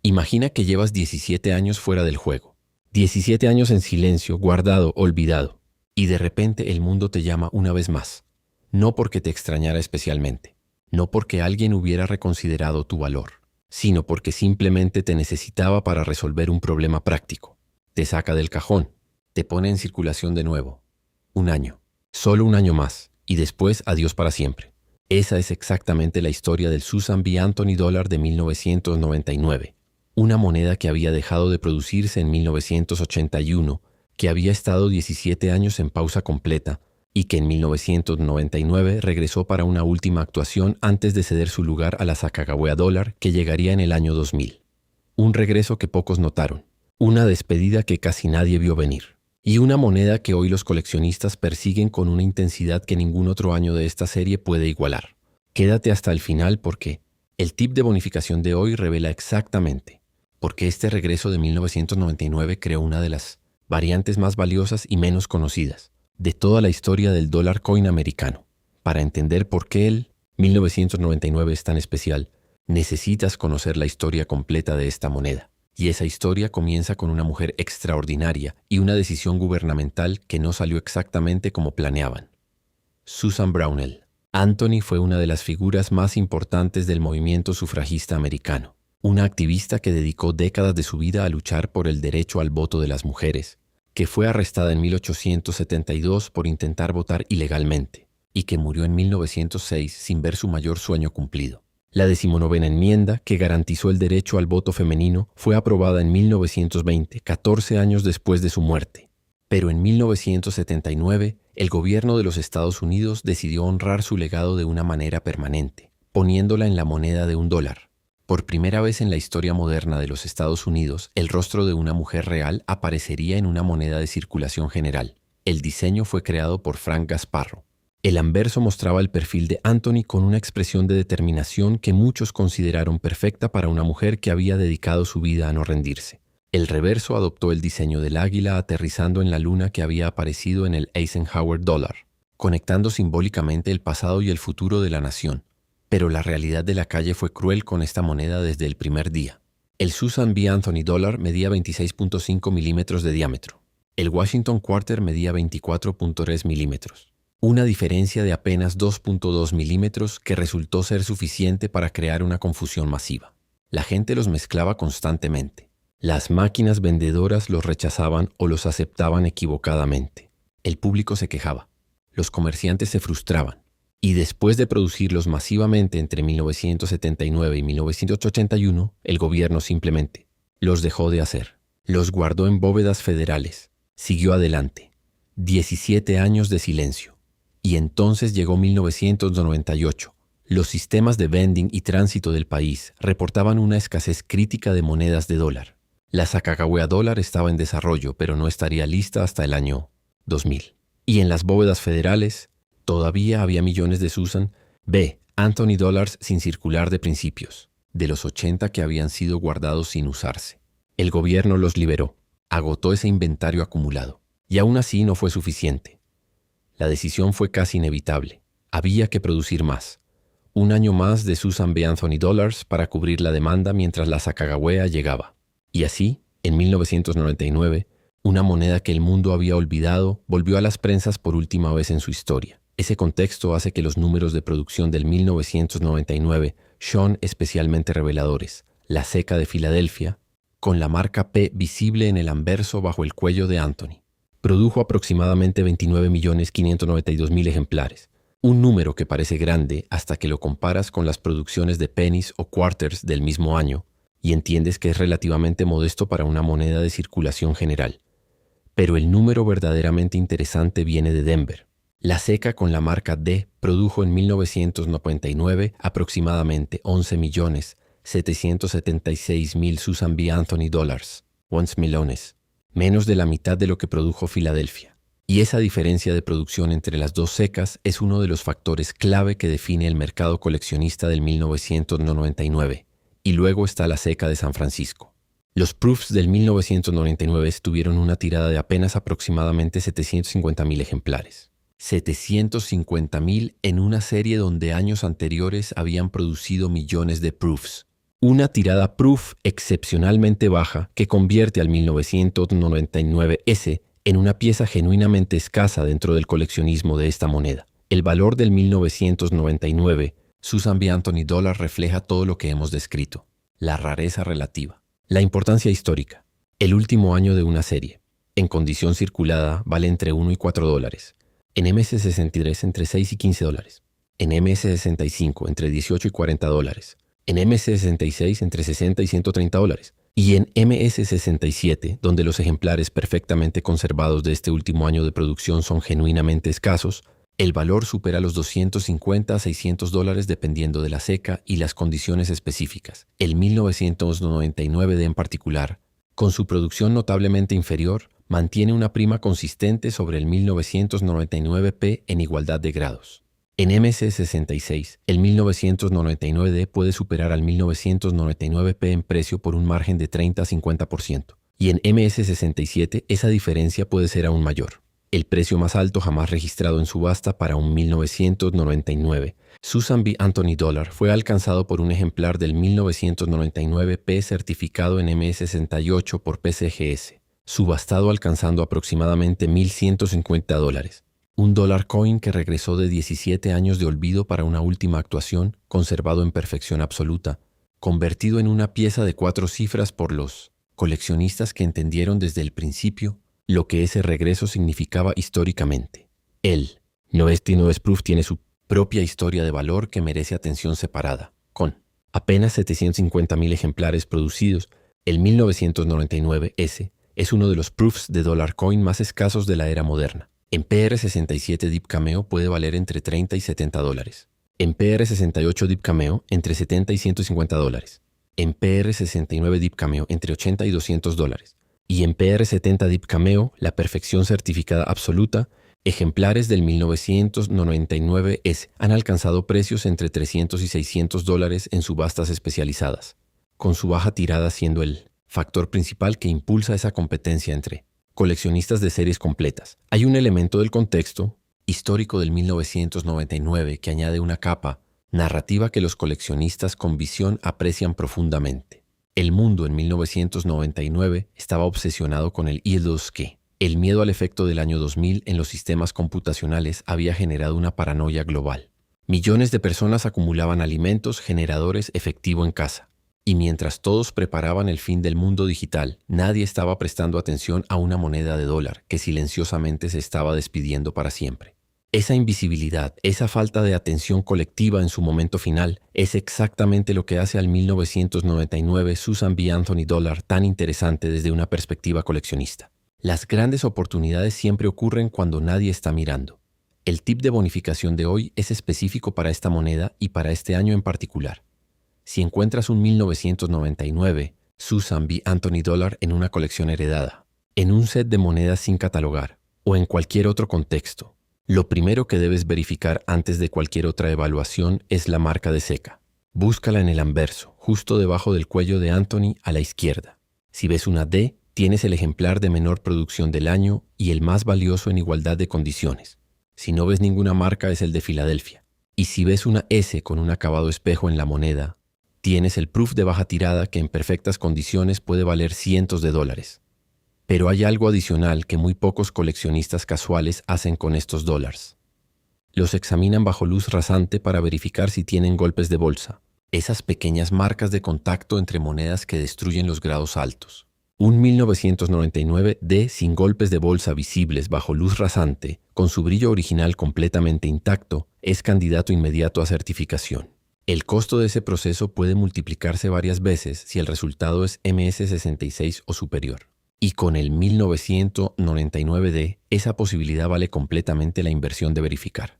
Imagina que llevas 17 años fuera del juego. 17 años en silencio, guardado, olvidado. Y de repente el mundo te llama una vez más. No porque te extrañara especialmente. No porque alguien hubiera reconsiderado tu valor. Sino porque simplemente te necesitaba para resolver un problema práctico. Te saca del cajón. Te pone en circulación de nuevo. Un año. Solo un año más. Y después adiós para siempre. Esa es exactamente la historia del Susan B. Anthony Dollar de 1999. Una moneda que había dejado de producirse en 1981, que había estado 17 años en pausa completa y que en 1999 regresó para una última actuación antes de ceder su lugar a la Sacagawea Dollar que llegaría en el año 2000. Un regreso que pocos notaron, una despedida que casi nadie vio venir y una moneda que hoy los coleccionistas persiguen con una intensidad que ningún otro año de esta serie puede igualar. Quédate hasta el final porque el tip de bonificación de hoy revela exactamente porque este regreso de 1999 creó una de las variantes más valiosas y menos conocidas de toda la historia del dólar coin americano. Para entender por qué el 1999 es tan especial, necesitas conocer la historia completa de esta moneda. Y esa historia comienza con una mujer extraordinaria y una decisión gubernamental que no salió exactamente como planeaban. Susan Brownell. Anthony fue una de las figuras más importantes del movimiento sufragista americano. Una activista que dedicó décadas de su vida a luchar por el derecho al voto de las mujeres, que fue arrestada en 1872 por intentar votar ilegalmente y que murió en 1906 sin ver su mayor sueño cumplido. La 19ª enmienda, que garantizó el derecho al voto femenino, fue aprobada en 1920, 14 años después de su muerte. Pero en 1979, el gobierno de los Estados Unidos decidió honrar su legado de una manera permanente, poniéndola en la moneda de $1. Por primera vez en la historia moderna de los Estados Unidos, el rostro de una mujer real aparecería en una moneda de circulación general. El diseño fue creado por Frank Gasparro. El anverso mostraba el perfil de Anthony con una expresión de determinación que muchos consideraron perfecta para una mujer que había dedicado su vida a no rendirse. El reverso adoptó el diseño del águila aterrizando en la luna que había aparecido en el Eisenhower Dollar, conectando simbólicamente el pasado y el futuro de la nación. Pero la realidad de la calle fue cruel con esta moneda desde el primer día. El Susan B. Anthony Dollar medía 26.5 milímetros de diámetro. El Washington Quarter medía 24.3 milímetros. Una diferencia de apenas 2.2 milímetros que resultó ser suficiente para crear una confusión masiva. La gente los mezclaba constantemente. Las máquinas vendedoras los rechazaban o los aceptaban equivocadamente. El público se quejaba. Los comerciantes se frustraban. Y después de producirlos masivamente entre 1979 y 1981, el gobierno simplemente los dejó de hacer. Los guardó en bóvedas federales. Siguió adelante. 17 años de silencio. Y entonces llegó 1998. Los sistemas de vending y tránsito del país reportaban una escasez crítica de monedas de dólar. La Sacagawea Dollar estaba en desarrollo, pero no estaría lista hasta el año 2000. Y en las bóvedas federales todavía había millones de Susan B. Anthony Dollars sin circular de principios, de los 80 que habían sido guardados sin usarse. El gobierno los liberó, agotó ese inventario acumulado, y aún así no fue suficiente. La decisión fue casi inevitable. Había que producir más. Un año más de Susan B. Anthony Dollars para cubrir la demanda mientras la Sacagawea llegaba. Y así, en 1999, una moneda que el mundo había olvidado volvió a las prensas por última vez en su historia. Ese contexto hace que los números de producción del 1999 son especialmente reveladores. La ceca de Filadelfia, con la marca P visible en el anverso bajo el cuello de Anthony, produjo aproximadamente 29.592.000 ejemplares, un número que parece grande hasta que lo comparas con las producciones de pennies o quarters del mismo año y entiendes que es relativamente modesto para una moneda de circulación general. Pero el número verdaderamente interesante viene de Denver. La ceca con la marca D produjo en 1999 aproximadamente 11.776.000 Susan B. Anthony Dollars, once millones, menos de la mitad de lo que produjo Filadelfia. Y esa diferencia de producción entre las dos cecas es uno de los factores clave que define el mercado coleccionista del 1999. Y luego está la ceca de San Francisco. Los proofs del 1999 tuvieron una tirada de apenas aproximadamente 750.000 ejemplares. 750.000 en una serie donde años anteriores habían producido millones de proofs. Una tirada proof excepcionalmente baja que convierte al 1999S en una pieza genuinamente escasa dentro del coleccionismo de esta moneda. El valor del 1999 Susan B. Anthony Dollar refleja todo lo que hemos descrito. La rareza relativa. La importancia histórica. El último año de una serie. En condición circulada vale entre 1 y 4 dólares. En MS63 entre 6 y 15 dólares. En MS65 entre 18 y 40 dólares. En MS66 entre 60 y 130 dólares. Y en MS67, donde los ejemplares perfectamente conservados de este último año de producción son genuinamente escasos, el valor supera los 250 a 600 dólares dependiendo de la ceca y las condiciones específicas. El 1999D en particular, con su producción notablemente inferior, mantiene una prima consistente sobre el 1999P en igualdad de grados. En MS66, el 1999D puede superar al 1999P en precio por un margen de 30 a 50%, y en MS67 esa diferencia puede ser aún mayor. El precio más alto jamás registrado en subasta para un 1999 Susan B. Anthony Dollar fue alcanzado por un ejemplar del 1999P certificado en MS68 por PCGS, subastado alcanzando aproximadamente $1,150. Un dollar coin que regresó de 17 años de olvido para una última actuación, conservado en perfección absoluta, convertido en una pieza de 4 cifras por los coleccionistas que entendieron desde el principio lo que ese regreso significaba históricamente. El 99 Proof tiene su propia historia de valor que merece atención separada. Con apenas 750,000 ejemplares producidos, el 1999S es uno de los proofs de dollar coin más escasos de la era moderna. En PR67 Deep Cameo puede valer entre 30 y 70 dólares. En PR68 Deep Cameo entre 70 y 150 dólares. En PR69 Deep Cameo entre 80 y 200 dólares. Y en PR70 Deep Cameo, la perfección certificada absoluta, ejemplares del 1999S han alcanzado precios entre 300 y 600 dólares en subastas especializadas, con su baja tirada siendo el factor principal que impulsa esa competencia entre coleccionistas de series completas. Hay un elemento del contexto histórico del 1999 que añade una capa narrativa que los coleccionistas con visión aprecian profundamente. El mundo en 1999 estaba obsesionado con el I2K. El miedo al efecto del año 2000 en los sistemas computacionales había generado una paranoia global. Millones de personas acumulaban alimentos, generadores, efectivo en casa. Y mientras todos preparaban el fin del mundo digital, nadie estaba prestando atención a una moneda de dólar que silenciosamente se estaba despidiendo para siempre. Esa invisibilidad, esa falta de atención colectiva en su momento final, es exactamente lo que hace al 1999 Susan B. Anthony Dollar tan interesante desde una perspectiva coleccionista. Las grandes oportunidades siempre ocurren cuando nadie está mirando. El tip de bonificación de hoy es específico para esta moneda y para este año en particular. Si encuentras un 1999 Susan B. Anthony Dollar en una colección heredada, en un set de monedas sin catalogar o en cualquier otro contexto, lo primero que debes verificar antes de cualquier otra evaluación es la marca de ceca. Búscala en el anverso, justo debajo del cuello de Anthony a la izquierda. Si ves una D, tienes el ejemplar de menor producción del año y el más valioso en igualdad de condiciones. Si no ves ninguna marca es el de Filadelfia. Y si ves una S con un acabado espejo en la moneda, tienes el proof de baja tirada que en perfectas condiciones puede valer cientos de dólares. Pero hay algo adicional que muy pocos coleccionistas casuales hacen con estos dólares. Los examinan bajo luz rasante para verificar si tienen golpes de bolsa, esas pequeñas marcas de contacto entre monedas que destruyen los grados altos. Un 1999D sin golpes de bolsa visibles bajo luz rasante, con su brillo original completamente intacto, es candidato inmediato a certificación. El costo de ese proceso puede multiplicarse varias veces si el resultado es MS66 o superior. Y con el 1999D, esa posibilidad vale completamente la inversión de verificar.